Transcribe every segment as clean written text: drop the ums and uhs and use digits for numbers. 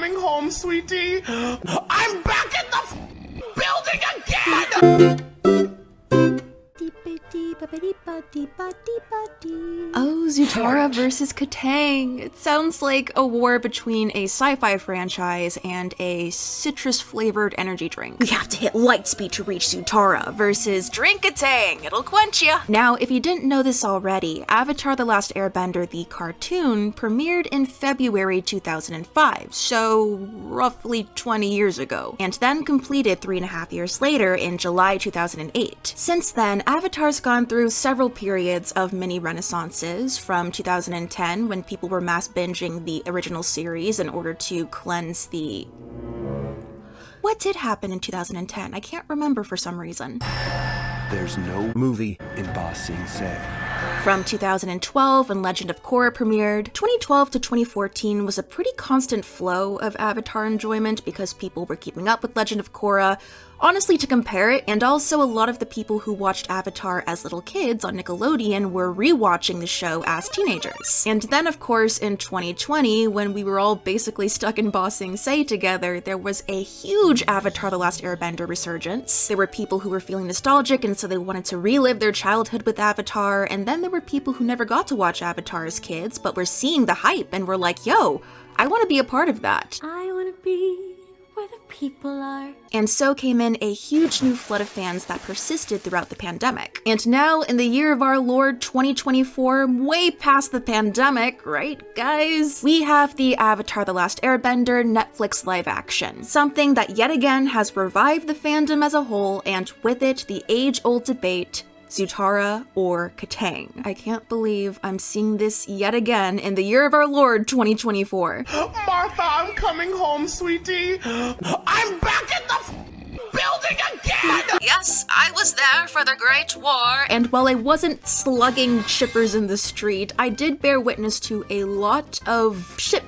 coming home, sweetie. I'm back in the building again! Oh, Zutara versus Kataang. It sounds like a war between a sci-fi franchise and a citrus-flavored energy drink. We have to hit light speed to reach Zutara versus drink Kataang. It'll quench ya. Now, if you didn't know this already, Avatar: The Last Airbender, the cartoon, premiered in February 2005, so roughly 20 years ago, and then completed 3.5 years later in July 2008. Since then, Avatar's gone through several periods of mini renaissances, from 2010, when people were mass binging the original series in order to cleanse the... What did happen in 2010? I can't remember for some reason. There's no movie in Ba Sing Se. From 2012, when Legend of Korra premiered, 2012 to 2014 was a pretty constant flow of Avatar enjoyment because people were keeping up with Legend of Korra, honestly to compare it, and also a lot of the people who watched Avatar as little kids on Nickelodeon were rewatching the show as teenagers. And then of course in 2020, when we were all basically stuck in Ba Sing Se together, there was a huge Avatar: The Last Airbender resurgence. There were people who were feeling nostalgic and so they wanted to relive their childhood with Avatar, and then there were people who never got to watch Avatar as kids but were seeing the hype and were like, yo, I want to be a part of that. I want to be where the people are. And so came in a huge new flood of fans that persisted throughout the pandemic. And now, in the year of our Lord 2024, way past the pandemic, right guys? We have the Avatar: The Last Airbender Netflix live action, something that yet again has revived the fandom as a whole, and with it, the age-old debate, Zutara or Kataang. I can't believe I'm seeing this yet again in the year of our Lord 2024. Martha, I'm coming home, sweetie. I'm back in the building again! Yes, I was there for the Great War. And while I wasn't slugging shippers in the street, I did bear witness to a lot of ship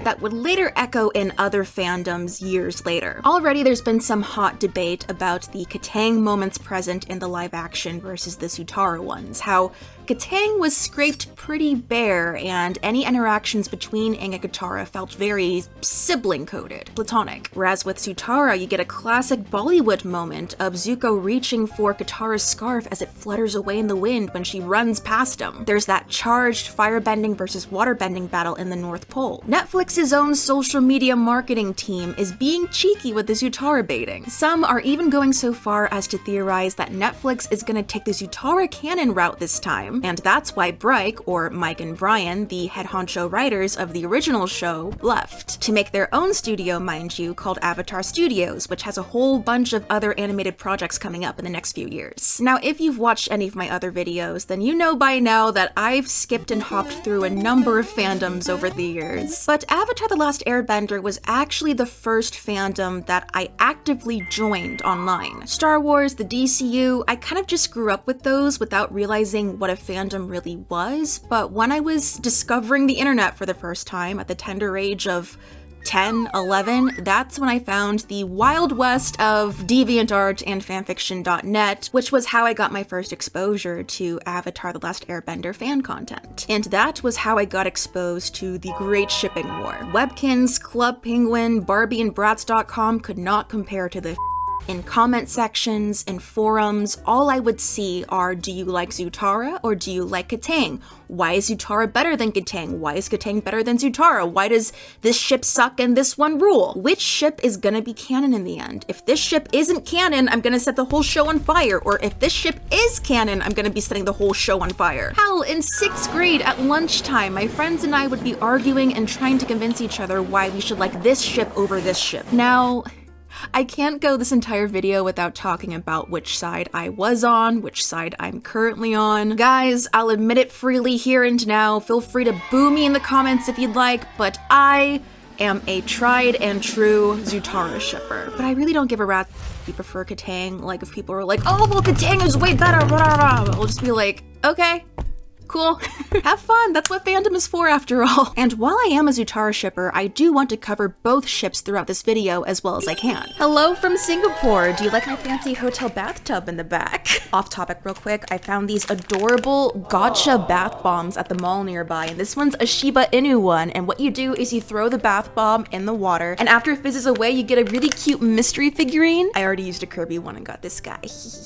that would later echo in other fandoms years later. Already there's been some hot debate about the Kataang moments present in the live action versus the Zutara ones, how Kataang was scraped pretty bare, and any interactions between Aang and Katara felt very sibling-coded, platonic. Whereas with Zutara, you get a classic Bollywood moment of Zuko reaching for Katara's scarf as it flutters away in the wind when she runs past him. There's that charged firebending versus waterbending battle in the North Pole. Netflix's own social media marketing team is being cheeky with the Zutara baiting. Some are even going so far as to theorize that Netflix is gonna take the Zutara canon route this time, and that's why Bryke, or Mike and Brian, the head honcho writers of the original show, left. To make their own studio, mind you, called Avatar Studios, which has a whole bunch of other animated projects coming up in the next few years. Now, if you've watched any of my other videos, then you know by now that I've skipped and hopped through a number of fandoms over the years. But Avatar: The Last Airbender was actually the first fandom that I actively joined online. Star Wars, the DCU, I kind of just grew up with those without realizing what a fandom really was, but when I was discovering the internet for the first time at the tender age of 10, 11, that's when I found the Wild West of DeviantArt and fanfiction.net, which was how I got my first exposure to Avatar: The Last Airbender fan content. And that was how I got exposed to the Great Shipping War. Webkins, Club Penguin, Barbie and Bratz.com could not compare to the in comment sections, in forums, all I would see are, do you like Zutara or do you like Kataang? Why is Zutara better than Kataang? Why is Kataang better than Zutara? Why does this ship suck and this one rule? Which ship is gonna be canon in the end? If this ship isn't canon, I'm gonna set the whole show on fire. Or if this ship is canon, I'm gonna be setting the whole show on fire. Hell, in 6th grade at lunchtime, my friends and I would be arguing and trying to convince each other why we should like this ship over this ship. Now, I can't go this entire video without talking about which side I was on, which side I'm currently on. Guys, I'll admit it freely here and now, feel free to boo me in the comments if you'd like, but I am a tried and true Zutara shipper. But I really don't give a rat if you prefer Kataang. Like, if people are like, oh, well, Kataang is way better, blah, blah, blah, I'll just be like, okay, Cool. Have fun, that's what fandom is for after all. And while I am a Zutara shipper, I do want to cover both ships throughout this video as well as I can. Hello from Singapore, do you like my fancy hotel bathtub in the back? Off topic real quick, I found these adorable gotcha bath bombs at the mall nearby, and this one's a Shiba Inu one, and what you do is you throw the bath bomb in the water, and after it fizzes away, you get a really cute mystery figurine. I already used a Kirby one and got this guy.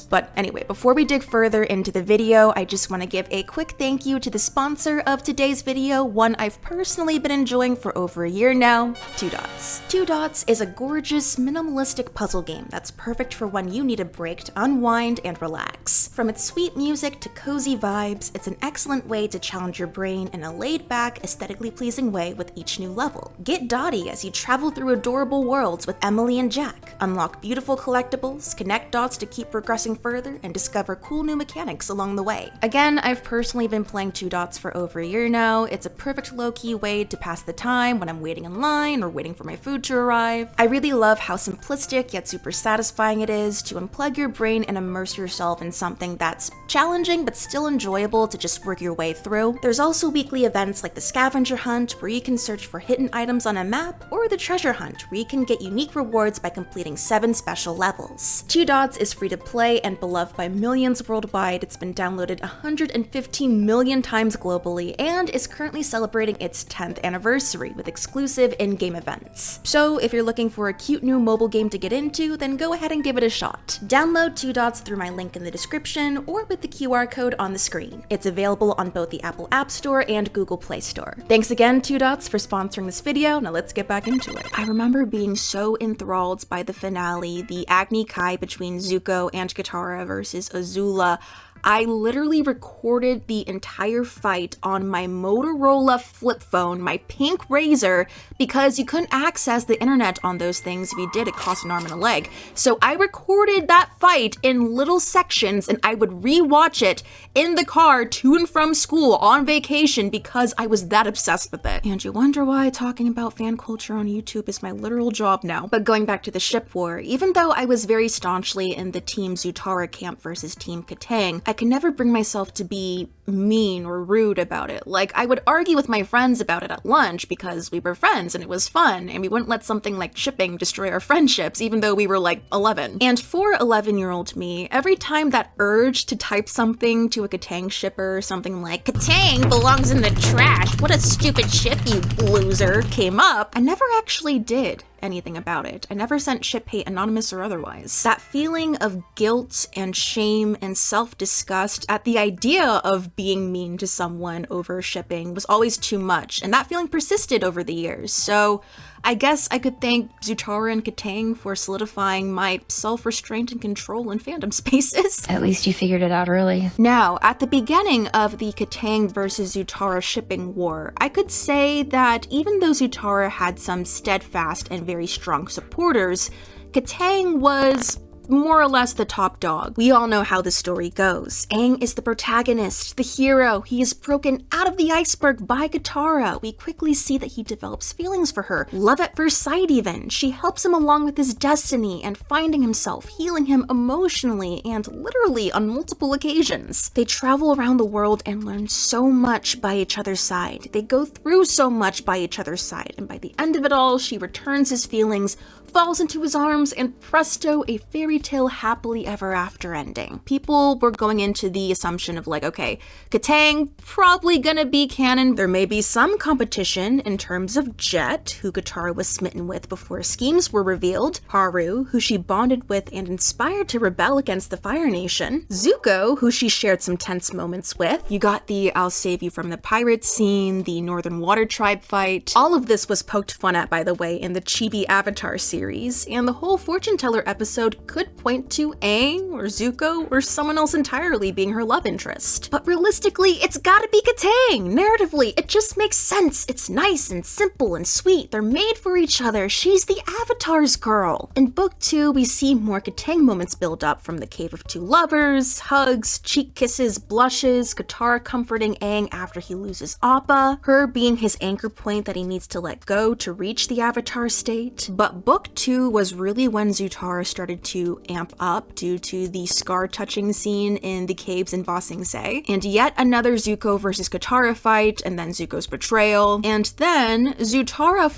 But anyway, before we dig further into the video, I just want to give a quick thank you to the sponsor of today's video, one I've personally been enjoying for over a year now, 2 Dots. 2 Dots is a gorgeous, minimalistic puzzle game that's perfect for when you need a break to unwind and relax. From its sweet music to cozy vibes, it's an excellent way to challenge your brain in a laid-back, aesthetically pleasing way with each new level. Get dotty as you travel through adorable worlds with Emily and Jack, unlock beautiful collectibles, connect dots to keep progressing further, and discover cool new mechanics along the way. Again, I've personally been playing 2 Dots for over a year now. It's a perfect low-key way to pass the time when I'm waiting in line or waiting for my food to arrive. I really love how simplistic yet super satisfying it is to unplug your brain and immerse yourself in something that's challenging but still enjoyable to just work your way through. There's also weekly events like the scavenger hunt where you can search for hidden items on a map, or the treasure hunt where you can get unique rewards by completing 7 special levels. 2 Dots is free to play and beloved by millions worldwide. It's been downloaded 115 million times globally and is currently celebrating its 10th anniversary with exclusive in-game events. So if you're looking for a cute new mobile game to get into, then go ahead and give it a shot. Download 2 Dots through my link in the description or with the QR code on the screen. It's available on both the Apple App Store and Google Play Store. Thanks again 2 Dots for sponsoring this video. Now let's get back into it. I remember being so enthralled by the finale, the Agni Kai between Zuko and Katara versus Azula. I literally recorded the entire fight on my Motorola flip phone, my pink Razr, because you couldn't access the internet on those things. If you did, it cost an arm and a leg. So I recorded that fight in little sections and I would rewatch it in the car to and from school on vacation because I was that obsessed with it. And you wonder why talking about fan culture on YouTube is my literal job now. But going back to the ship war, even though I was very staunchly in the Team Zutara camp versus Team Kataang, I could never bring myself to be mean or rude about it. Like, I would argue with my friends about it at lunch because we were friends and it was fun, and we wouldn't let something like shipping destroy our friendships even though we were like 11. And for 11-year-old me, every time that urge to type something to a Kataang shipper, something like, "Kataang belongs in the trash, what a stupid ship, you loser," came up, I never actually did anything about it. I never sent ship hate, anonymous or otherwise. That feeling of guilt and shame and self-disgust at the idea of being mean to someone over shipping was always too much, and that feeling persisted over the years. So I guess I could thank Zutara and Kataang for solidifying my self-restraint and control in fandom spaces. At least you figured it out early. Now, at the beginning of the Kataang versus Zutara shipping war, I could say that even though Zutara had some steadfast and very strong supporters, Kataang was more or less the top dog. We all know how the story goes. Aang is the protagonist, the hero. He is broken out of the iceberg by Katara. We quickly see that he develops feelings for her. Love at first sight even. She helps him along with his destiny and finding himself, healing him emotionally and literally on multiple occasions. They travel around the world and learn so much by each other's side. They go through so much by each other's side, and by the end of it all, she returns his feelings, falls into his arms, and presto, a fairy tale happily ever after ending. People were going into the assumption of like, okay, Kataang probably gonna be canon. There may be some competition in terms of Jet, who Katara was smitten with before schemes were revealed, Haru, who she bonded with and inspired to rebel against the Fire Nation, Zuko, who she shared some tense moments with. You got the I'll save you from the pirates scene, the Northern Water Tribe fight. All of this was poked fun at, by the way, in the Chibi Avatar series, and the whole fortune teller episode could point to Aang or Zuko or someone else entirely being her love interest. But realistically, it's gotta be Kataang. Narratively, it just makes sense. It's nice and simple and sweet. They're made for each other. She's the Avatar's girl. In book 2, we see more Kataang moments build up, from the Cave of Two Lovers, hugs, cheek kisses, blushes, Katara comforting Aang after he loses Appa, her being his anchor point that he needs to let go to reach the Avatar state. But book 2 was really when Zutara started to amp up due to the scar-touching scene in the caves in Ba Sing Se, and yet another Zuko versus Katara fight, and then Zuko's betrayal, and then Zutara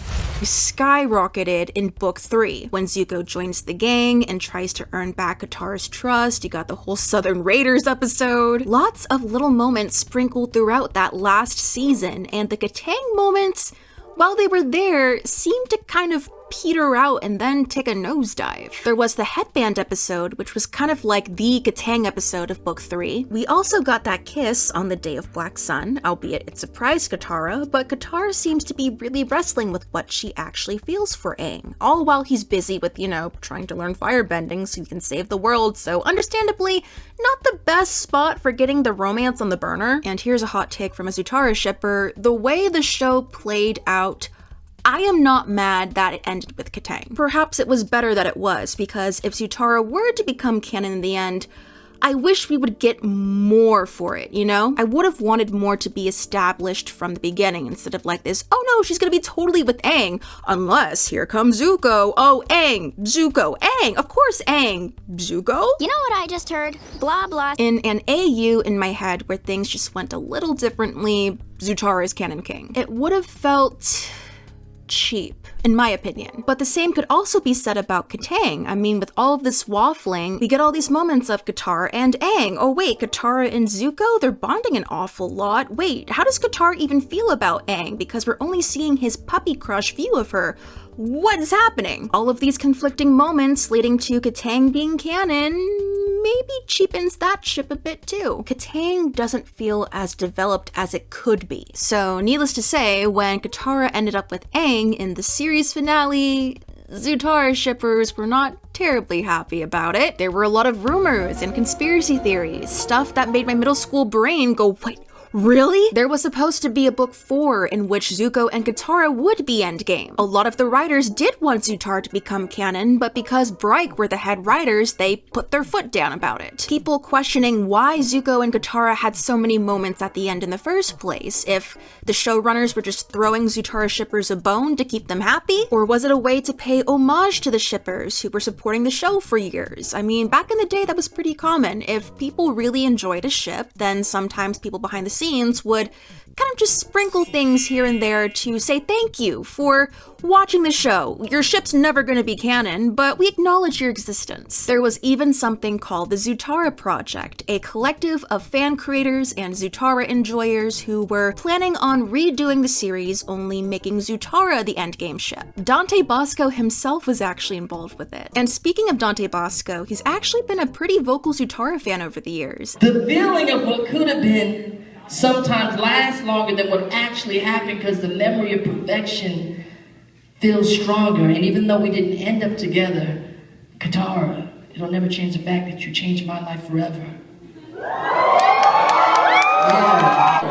skyrocketed in Book 3 when Zuko joins the gang and tries to earn back Katara's trust. You got the whole Southern Raiders episode. Lots of little moments sprinkled throughout that last season, and the Kataang moments, while they were there, seemed to kind of peter out and then take a nosedive. There was the headband episode, which was kind of like the Kataang episode of Book 3. We also got that kiss on the Day of Black Sun, albeit it surprised Katara, but Katara seems to be really wrestling with what she actually feels for Aang, all while he's busy with, trying to learn firebending so he can save the world, so understandably, not the best spot for getting the romance on the burner. And here's a hot take from a Zutara shipper: the way the show played out, I am not mad that it ended with Kataang. Perhaps it was better that it was, because if Zutara were to become canon in the end, I wish we would get more for it, I would have wanted more to be established from the beginning instead of like this, oh no, she's gonna be totally with Aang, unless here comes Zuko. Oh, Aang, Zuko, Aang, of course Aang, Zuko? You know what I just heard? Blah blah. In an AU in my head where things just went a little differently, Zutara is canon king. It would have felt cheap, in my opinion. But the same could also be said about Kataang. I mean, with all of this waffling, we get all these moments of Katara and Aang. Oh wait, Katara and Zuko, they're bonding an awful lot. Wait, how does Katara even feel about Aang? Because we're only seeing his puppy crush view of her. What's happening? All of these conflicting moments leading to Kataang being canon maybe cheapens that ship a bit too. Kataang doesn't feel as developed as it could be. So needless to say, when Katara ended up with Aang in the series finale, Zutara shippers were not terribly happy about it. There were a lot of rumors and conspiracy theories, stuff that made my middle school brain go, wait, really? There was supposed to be a book 4 in which Zuko and Katara would be endgame. A lot of the writers did want Zutara to become canon, but because Bright were the head writers, they put their foot down about it. People questioning why Zuko and Katara had so many moments at the end in the first place, if the showrunners were just throwing Zutara shippers a bone to keep them happy, or was it a way to pay homage to the shippers who were supporting the show for years? I mean, back in the day that was pretty common. If people really enjoyed a ship, then sometimes people behind the scenes would kind of just sprinkle things here and there to say thank you for watching the show. Your ship's never going to be canon, but we acknowledge your existence. There was even something called the Zutara Project, a collective of fan creators and Zutara enjoyers who were planning on redoing the series, only making Zutara the endgame ship. Dante Bosco himself was actually involved with it. And speaking of Dante Bosco, he's actually been a pretty vocal Zutara fan over the years. The feeling of what could have been sometimes lasts longer than what actually happened because the memory of perfection feels stronger. And even though we didn't end up together, Katara, it'll never change the fact that you changed my life forever.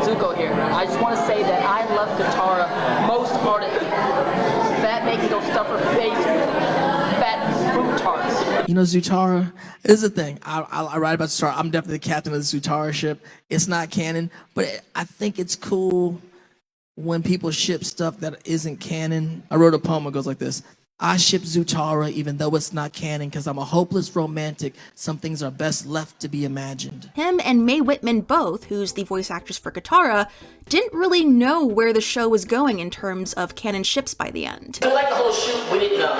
Zuko here. I just want to say that I love Katara most heartedly. That making those stuff her face fat fruit tarts. Zutara is the thing. I write about Zutara. I'm definitely the captain of the Zutara ship. It's not canon, but I think it's cool when people ship stuff that isn't canon. I wrote a poem that goes like this. I ship Zutara even though it's not canon because I'm a hopeless romantic. Some things are best left to be imagined. Him and Mae Whitman both, who's the voice actress for Katara, didn't really know where the show was going in terms of canon ships by the end. I feel like the whole shoot, we didn't know,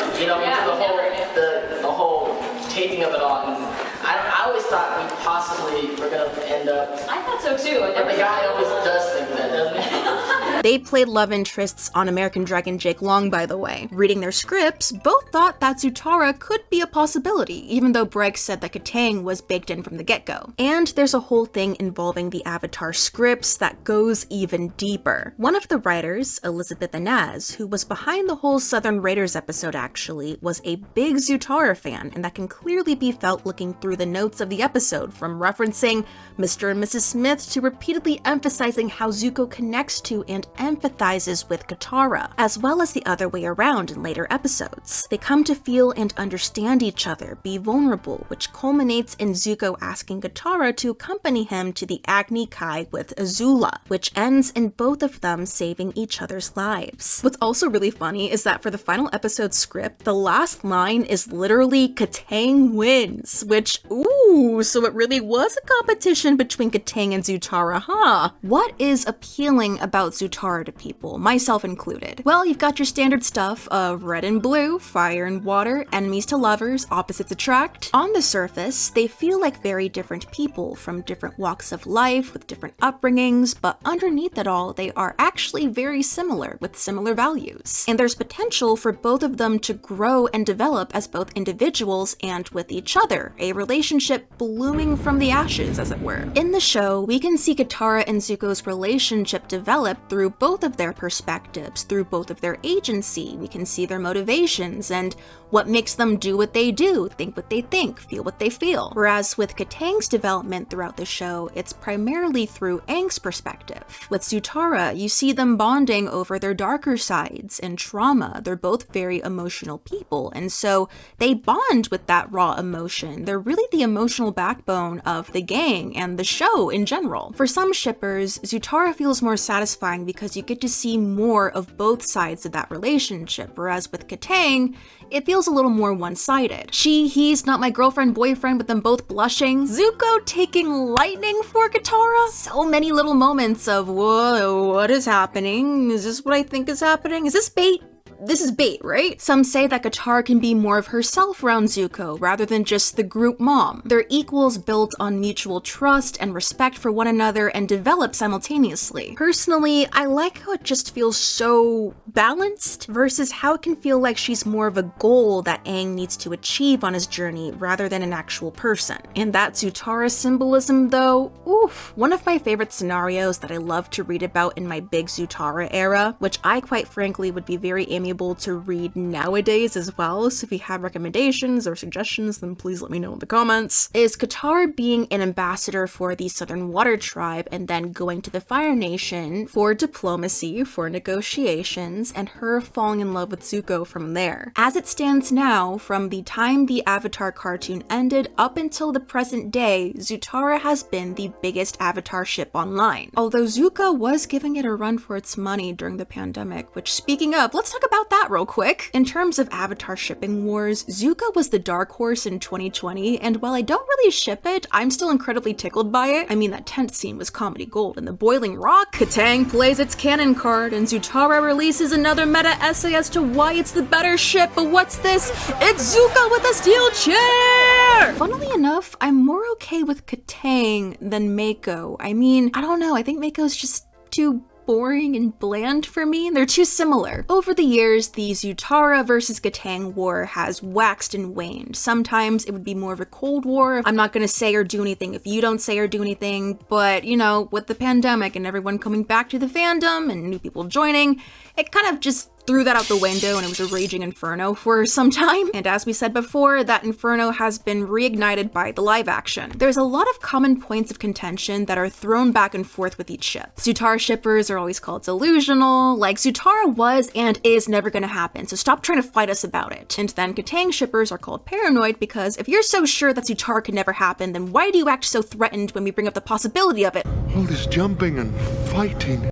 the whole taping of it all. And I always thought we possibly were going to end up. I thought so too. But the guy always does think that, doesn't he? They played love interests on American Dragon Jake Long, by the way. Reading their scripts, both thought that Zutara could be a possibility, even though Briggs said that Kataang was baked in from the get-go. And there's a whole thing involving the Avatar scripts that goes even deeper. One of the writers, Elizabeth Inez, who was behind the whole Southern Raiders episode actually, was a big Zutara fan, and that can clearly be felt looking through the notes of the episode, from referencing Mr. and Mrs. Smith to repeatedly emphasizing how Zuko connects to and empathizes with Katara, as well as the other way around in later episodes. They come to feel and understand each other, be vulnerable, which culminates in Zuko asking Katara to accompany him to the Agni Kai with Azula, which ends in both of them saving each other's lives. What's also really funny is that for the final episode script, the last line is literally Kataang wins, which, ooh, so it really was a competition between Kataang and Zutara, huh? What is appealing about Zutara to people, myself included? Well, you've got your standard stuff of red and blue, fire and water, enemies to lovers, opposites attract. On the surface, they feel like very different people from different walks of life with different upbringings, but underneath it all, they are actually very similar with similar values. And there's potential for both of them to grow and develop as both individuals and with each other, a relationship blooming from the ashes, as it were. In the show, we can see Katara and Zuko's relationship develop through both of their perspectives, through both of their agency. We can see their motivations and what makes them do what they do, think what they think, feel what they feel. Whereas with Kataang's development throughout the show, it's primarily through Aang's perspective. With Zutara, you see them bonding over their darker sides and trauma. They're both very emotional people, and so they bond with that raw emotion. They're really the emotional backbone of the gang and the show in general. For some shippers, Zutara feels more satisfying because you get to see more of both sides of that relationship, whereas with Kataang, it feels a little more one-sided. She, he's not my girlfriend, boyfriend, with them both blushing. Zuko taking lightning for Katara. So many little moments of, whoa, what is happening? Is this what I think is happening? Is this bait? This is bait, right? Some say that Katara can be more of herself around Zuko rather than just the group mom. They're equals built on mutual trust and respect for one another and develop simultaneously. Personally, I like how it just feels so balanced versus how it can feel like she's more of a goal that Aang needs to achieve on his journey rather than an actual person. And that Zutara symbolism though, oof. One of my favorite scenarios that I love to read about in my big Zutara era, which I quite frankly would be very amiable to read nowadays as well, so if you have recommendations or suggestions, then please let me know in the comments, is Katara being an ambassador for the Southern Water Tribe and then going to the Fire Nation for diplomacy, for negotiations, and her falling in love with Zuko from there. As it stands now, from the time the Avatar cartoon ended up until the present day, Zutara has been the biggest Avatar ship online. Although Zukka was giving it a run for its money during the pandemic, which, speaking of, let's talk about that real quick. In terms of Avatar shipping wars, Zukka was the dark horse in 2020, and while I don't really ship it, I'm still incredibly tickled by it. I mean, that tent scene was comedy gold, and the boiling rock. Kataang plays its canon card, and Zutara releases another meta essay as to why it's the better ship, but what's this? It's Zukka with a steel chair! Funnily enough, I'm more okay with Kataang than Maiko. I mean, I don't know, I think Maiko's just too boring and bland for me. They're too similar. Over the years, the Zutara versus Kataang war has waxed and waned. Sometimes it would be more of a Cold War. I'm not gonna say or do anything if you don't say or do anything, but you know, with the pandemic and everyone coming back to the fandom and new people joining, it kind of just threw that out the window and it was a raging inferno for some time. And as we said before, that inferno has been reignited by the live action. There's a lot of common points of contention that are thrown back and forth with each ship. Zutara shippers are always called delusional, like Zutara was and is never gonna happen, so stop trying to fight us about it. And then Kataang shippers are called paranoid because if you're so sure that Zutara could never happen, then why do you act so threatened when we bring up the possibility of it? All this jumping and fighting.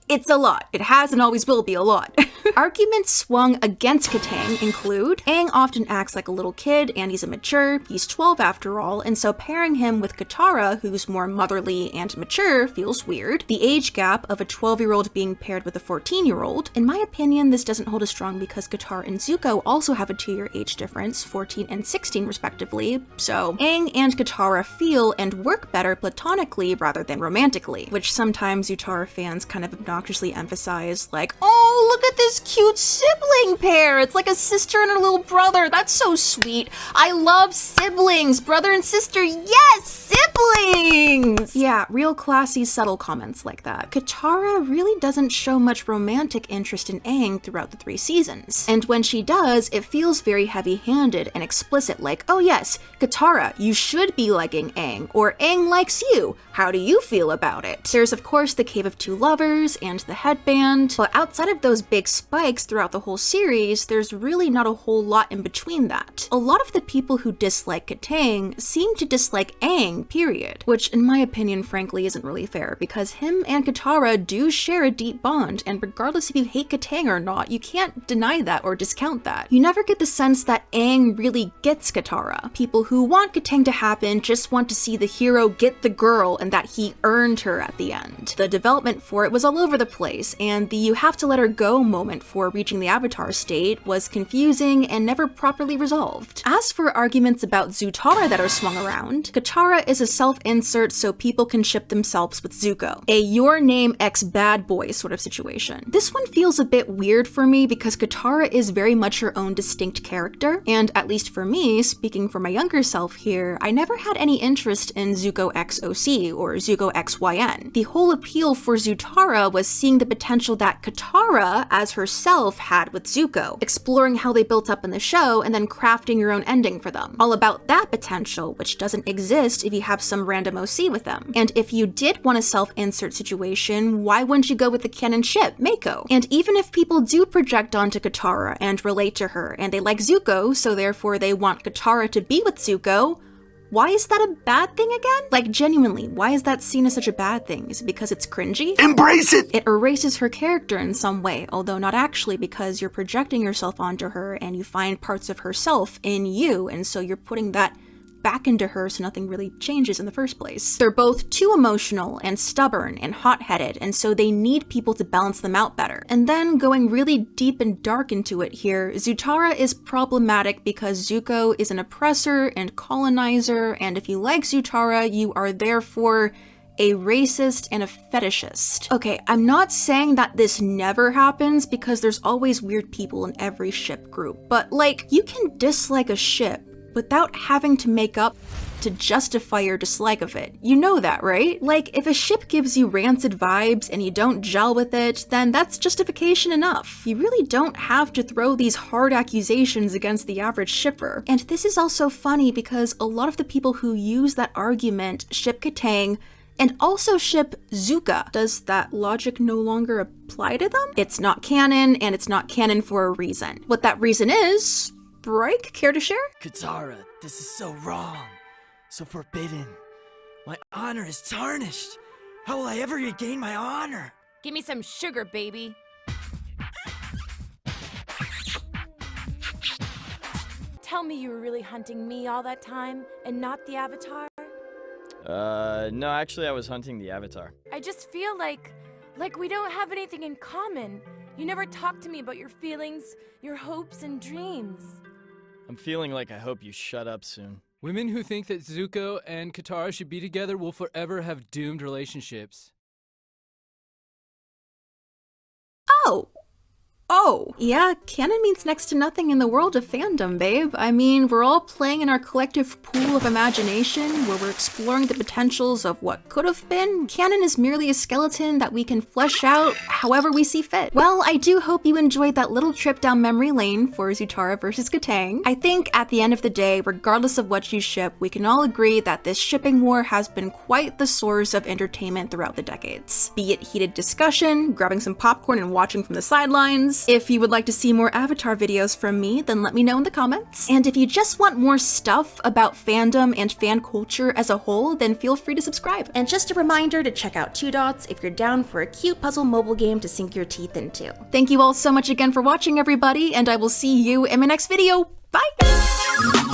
It's a lot. It has and always will be a lot. Arguments swung against Kataang include Aang often acts like a little kid and he's immature, he's 12 after all, and so pairing him with Katara, who's more motherly and mature, feels weird. The age gap of a 12-year-old being paired with a 14-year-old. In my opinion, this doesn't hold as strong because Katara and Zuko also have a 2-year age difference, 14 and 16 respectively, so Aang and Katara feel and work better platonically rather than romantically, which sometimes Zutara fans kind of obnoxiously emphasize, like, oh, look at this cute sibling pair. It's like a sister and a little brother. That's so sweet. I love siblings. Brother and sister. Yes, siblings. Yeah, real classy, subtle comments like that. Katara really doesn't show much romantic interest in Aang throughout the 3 seasons. And when she does, it feels very heavy-handed and explicit, like, oh yes, Katara, you should be liking Aang, or Aang likes you. How do you feel about it? There's of course the Cave of Two Lovers and the headband, but outside of those big spikes throughout the whole series, there's really not a whole lot in between that. A lot of the people who dislike Kataang seem to dislike Aang, period, which in my opinion frankly isn't really fair, because him and Zutara do share a deep bond, and regardless if you hate Kataang or not, you can't deny that or discount that. You never get the sense that Aang really gets Zutara. People who want Kataang to happen just want to see the hero get the girl and that he earned her at the end. The development for it was all over the place, and the you have to let her go moment for reaching the Avatar state was confusing and never properly resolved. As for arguments about Zutara that are swung around, Zutara is a self-insert so people can ship themselves with Zuko. A your name X bad boy sort of situation. This one feels a bit weird for me because Zutara is very much her own distinct character, and at least for me, speaking for my younger self here, I never had any interest in Zuko X OC or Zuko X YN. The whole appeal for Zutara was seeing the potential that Zutara, as herself, had with Zuko, exploring how they built up in the show and then crafting your own ending for them. All about that potential, which doesn't exist if you have some random OC with them. And if you did want a self-insert situation, why wouldn't you go with the canon ship, Maiko? And even if people do project onto Zutara and relate to her, and they like Zuko, so therefore they want Zutara to be with Zuko, why is that a bad thing again? Like, genuinely, why is that seen as such a bad thing? Is it because it's cringy? Embrace it! It erases her character in some way, although not actually, because you're projecting yourself onto her and you find parts of herself in you, and so you're putting that back into her so nothing really changes in the first place. They're both too emotional and stubborn and hot-headed, and so they need people to balance them out better. And then going really deep and dark into it here, Zutara is problematic because Zuko is an oppressor and colonizer, and if you like Zutara, you are therefore a racist and a fetishist. Okay, I'm not saying that this never happens because there's always weird people in every ship group, but like, you can dislike a ship without having to make up to justify your dislike of it. You know that, right? Like, if a ship gives you rancid vibes and you don't gel with it, then that's justification enough. You really don't have to throw these hard accusations against the average shipper. And this is also funny because a lot of the people who use that argument ship Kataang and also ship Zukka. Does that logic no longer apply to them? It's not canon, and it's not canon for a reason. What that reason is, Bryke, care to share? Zutara, this is so wrong, so forbidden. My honor is tarnished. How will I ever regain my honor? Give me some sugar, baby. Tell me you were really hunting me all that time and not the Avatar? No, actually I was hunting the Avatar. I just feel like we don't have anything in common. You never talk to me about your feelings, your hopes and dreams. I'm feeling like I hope you shut up soon. Women who think that Zuko and Zutara should be together will forever have doomed relationships. Oh, yeah, canon means next to nothing in the world of fandom, babe. I mean, we're all playing in our collective pool of imagination where we're exploring the potentials of what could have been. Canon is merely a skeleton that we can flesh out however we see fit. Well, I do hope you enjoyed that little trip down memory lane for Zutara versus Kataang. I think at the end of the day, regardless of what you ship, we can all agree that this shipping war has been quite the source of entertainment throughout the decades. Be it heated discussion, grabbing some popcorn and watching from the sidelines. If you would like to see more Avatar videos from me, then let me know in the comments. And if you just want more stuff about fandom and fan culture as a whole, then feel free to subscribe. And just a reminder to check out 2 Dots if you're down for a cute puzzle mobile game to sink your teeth into. Thank you all so much again for watching, everybody, and I will see you in my next video. Bye!